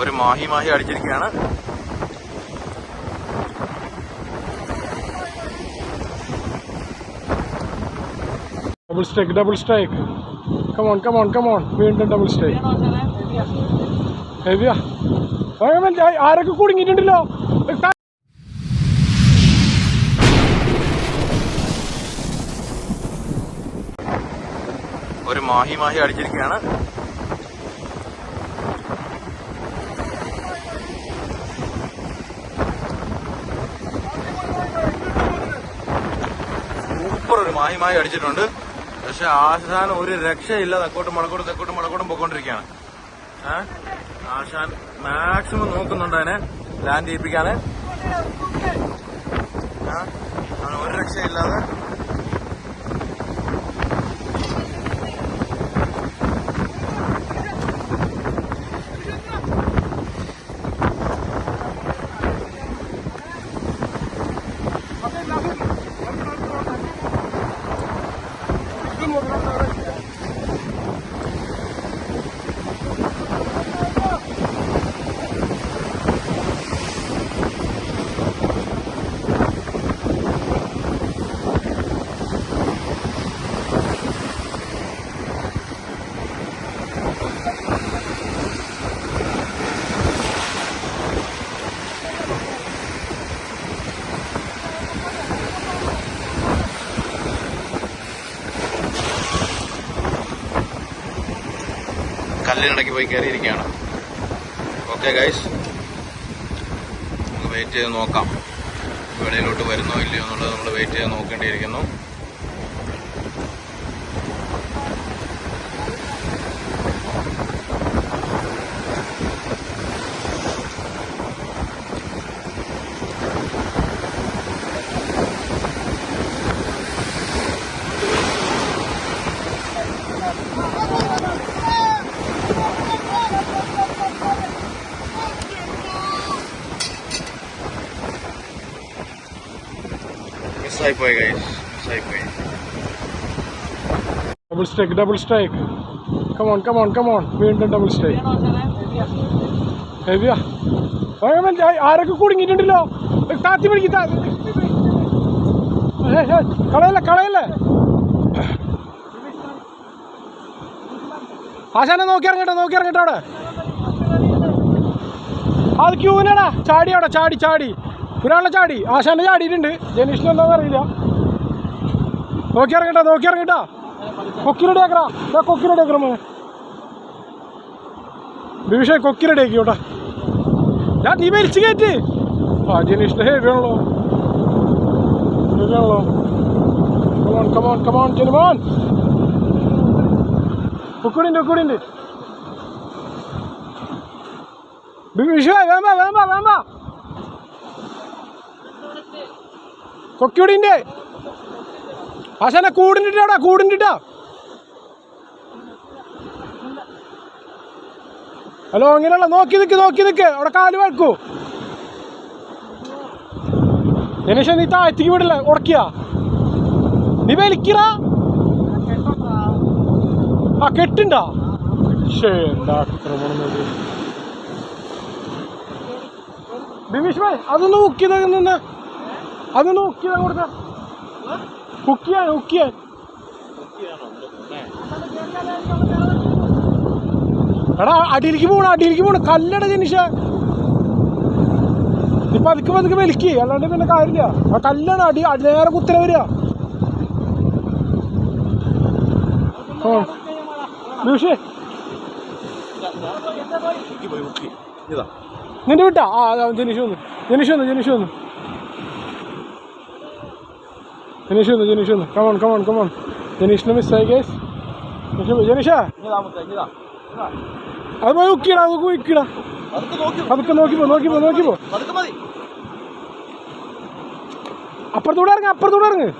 ഒരു മാഹി അടിച്ചിരിക്കുകയാണ്. Double strike. കമോൺ. വീണ്ടും ഡബിൾ സ്ട്രൈക്ക്. ഹെവിയാ. ആരൊക്കെ കുടുങ്ങിയിട്ടുണ്ടല്ലോ. ഒരു മാഹി അടിച്ചിരിക്കുകയാണ്. സൂപ്പർ ഒരു മാഹി അടിച്ചിട്ടുണ്ട്. പക്ഷെ ആശാൻ ഒരു രക്ഷയില്ല. തെക്കോട്ടും മടക്കോട്ടും പോയിക്കൊണ്ടിരിക്കുകയാണ്. ആശാൻ മാക്സിമം നോക്കുന്നുണ്ട് അതിനെ ലാൻഡ് ചെയ്യിപ്പിക്കാന്. ഒരു രക്ഷയില്ലാതെ കല്ലിനിടയ്ക്ക് പോയി കയറിയിരിക്കുകയാണ്. ഓക്കെ ഗൈസ്, നമുക്ക് വെയിറ്റ് ചെയ്ത് നോക്കാം. വെളിയിലോട്ട് വരുന്നോ ഇല്ലയോ എന്നുള്ളത് നമ്മൾ വെയിറ്റ് ചെയ്ത് നോക്കേണ്ടിയിരിക്കുന്നു. മിസ്സായിപ്പോയി ഗൈസ്, മിസ്സായിപ്പോയി. Double strike. കമോൺ. വീണ്ടും ഡബിൾ സ്ട്രൈക്ക്. ഹെവിയാ. ആരൊക്കെ കുടുങ്ങിയിട്ടുണ്ടല്ലോ. താത്തി പിടിക്കും. കളയല്ലേ. ആശാനെ നോക്കി ഇറങ്ങട്ടോ അവിടെ. അത് ക്യൂനാടാ. ചാടി ഒരാളെ ചാടി. ആശാന്റെ ചാടിയിട്ടുണ്ട്. ജനീഷിനെന്താന്ന് അറിയില്ല. നോക്കി ഇറങ്ങട്ടാ. കൊക്കിരടിയാക്കറ മോനെ. ബിവിഷേ കൊക്കിരടിയാക്കിയോട്ടാ. നീ വലിച്ചു കയറ്റ്. ജനീഷിന്റെ ഹെവിയാണല്ലോ. കമോൺ ജനുമോൻ. ഒക്കൂടിണ്ട്. ബിവിഷേ വേമ്പ. കൊക്കിയോടിന്റെ ആശാനെ കൂടിണ്ടിട്ടാ. ഹലോ, അങ്ങനെയുള്ള നോക്കി നിക്ക്. അവിടെ കാല് വെക്കൂ. ജനേഷ, നീ താഴ്ത്തിക്ക് വിടില്ല. ഉടക്കിയാ നീ വലിക്കറ. കെട്ടുണ്ടാ. എന്താ ബിമീഷ് ഭായ്, അതൊന്ന് ഹുക്കിയതാ കൊടുത്ത. ഹുക്കിയാൻ എടാ, അടിയിലേക്ക് പോണ കല്ലട ജനിഷ. നീ പതുക്കെ വലിക്ക്, അല്ലാണ്ട് പിന്നെ കാര്യമില്ല. ആ കല്ലാണ് അടി നേരെ കുത്തനെ വരിക. നിന്റെ വിട്ടാ. ജനീഷ് വന്നു. കമോൺ. ജനീഷിനെ മിസ്സായി ഗൈസ്. ജനീഷ അത് പോയി ഉക്കിടാ. അതൊക്കെ നോക്കിപ്പോ. അപ്പുറത്തൂടെ ഇറങ്ങ്.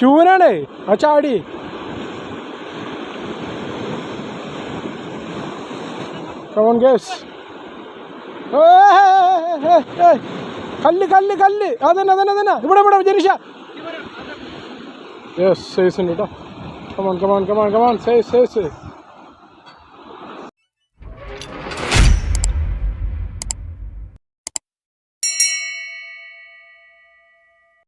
ചൂനാണേ ആ ചാടി. Come on guys. കല്ല്. അതന്നെ. ഇവിടെ ജനീഷ. യെസ്, സൈസ് ഉണ്ട് കേട്ടോ. Come on, come on, come on, come on. Save, save, save.